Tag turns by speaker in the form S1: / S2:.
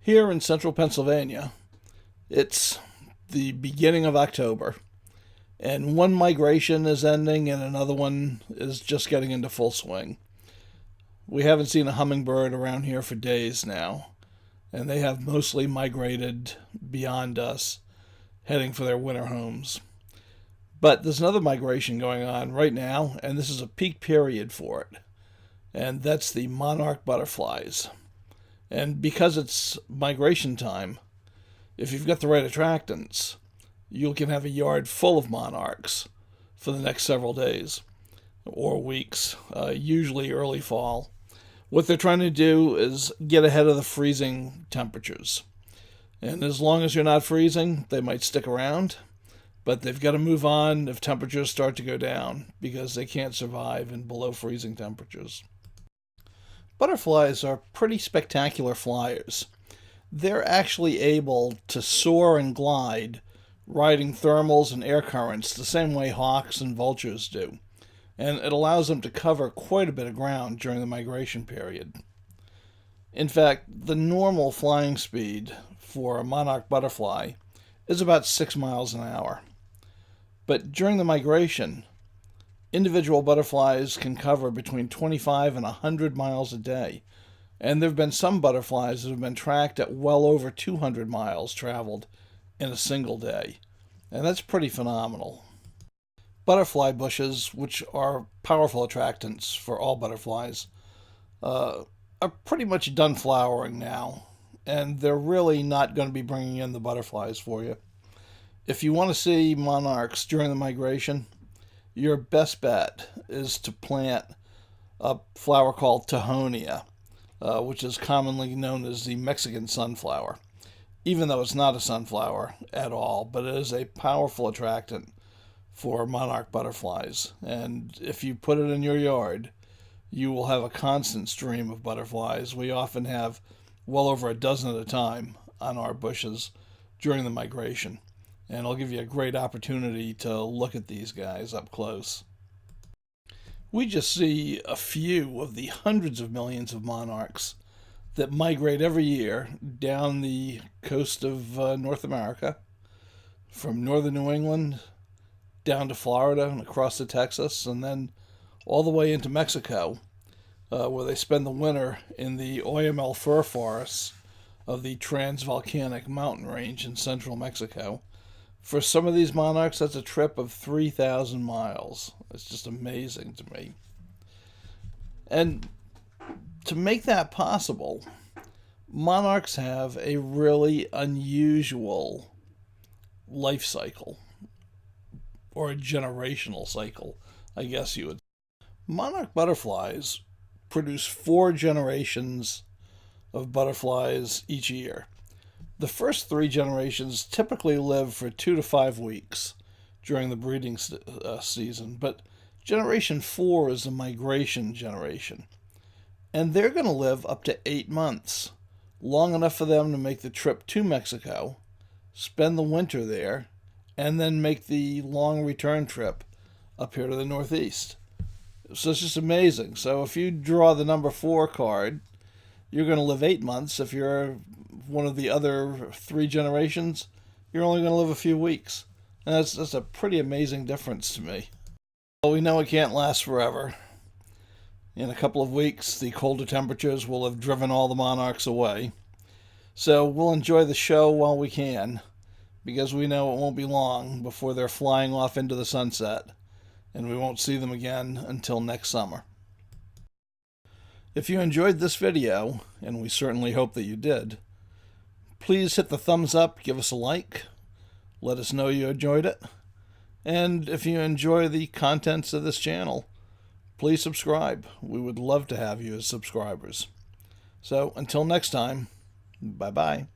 S1: Here in central Pennsylvania, it's the beginning of October, and one migration is ending and another one is just getting into full swing. We haven't seen a hummingbird around here for days now, and they have mostly migrated beyond us, heading for their winter homes. But there's another migration going on right now, and this is a peak period for it, and that's the Monarch Butterflies. And because it's migration time, if you've got the right attractants, you can have a yard full of monarchs for the next several days or weeks, usually early fall. What they're trying to do is get ahead of the freezing temperatures. And as long as you're not freezing, they might stick around, but they've got to move on if temperatures start to go down because they can't survive in below freezing temperatures. Butterflies are pretty spectacular flyers. They're actually able to soar and glide, riding thermals and air currents the same way hawks and vultures do, and it allows them to cover quite a bit of ground during the migration period. In fact, the normal flying speed for a monarch butterfly is about 6 miles an hour. But during the migration, individual butterflies can cover between 25 and 100 miles a day. And there have been some butterflies that have been tracked at well over 200 miles traveled in a single day. And that's pretty phenomenal. Butterfly bushes, which are powerful attractants for all butterflies, are pretty much done flowering now. And they're really not going to be bringing in the butterflies for you. If you want to see monarchs during the migration, your best bet is to plant a flower called Tohonia, which is commonly known as the Mexican sunflower, even though it's not a sunflower at all, but it is a powerful attractant for monarch butterflies. And if you put it in your yard, you will have a constant stream of butterflies. We often have well over a dozen at a time on our bushes during the migration. And it'll give you a great opportunity to look at these guys up close. We just see a few of the hundreds of millions of monarchs that migrate every year down the coast of North America, from northern New England down to Florida and across to Texas, and then all the way into Mexico, where they spend the winter in the Oyamel fir forests of the Transvolcanic mountain range in central Mexico. For some of these monarchs, that's a trip of 3,000 miles. It's just amazing to me. And to make that possible, monarchs have a really unusual life cycle, or a generational cycle, I guess you would say. Monarch butterflies produce 4 generations of butterflies each year. The first 3 generations typically live for 2 to 5 weeks during the breeding season, but generation 4 is the migration generation. And they're going to live up to 8 months, long enough for them to make the trip to Mexico, spend the winter there, and then make the long return trip up here to the Northeast. So it's just amazing. So if you draw the number 4 card, you're going to live 8 months. If you're one of the other 3 generations, you're only going to live a few weeks. And that's a pretty amazing difference to me. Well, we know it can't last forever. In a couple of weeks, the colder temperatures will have driven all the monarchs away. So we'll enjoy the show while we can, because we know it won't be long before they're flying off into the sunset, and we won't see them again until next summer. If you enjoyed this video, and we certainly hope that you did, please hit the thumbs up, give us a like, let us know you enjoyed it, and if you enjoy the contents of this channel, please subscribe. We would love to have you as subscribers. So until next time, bye-bye.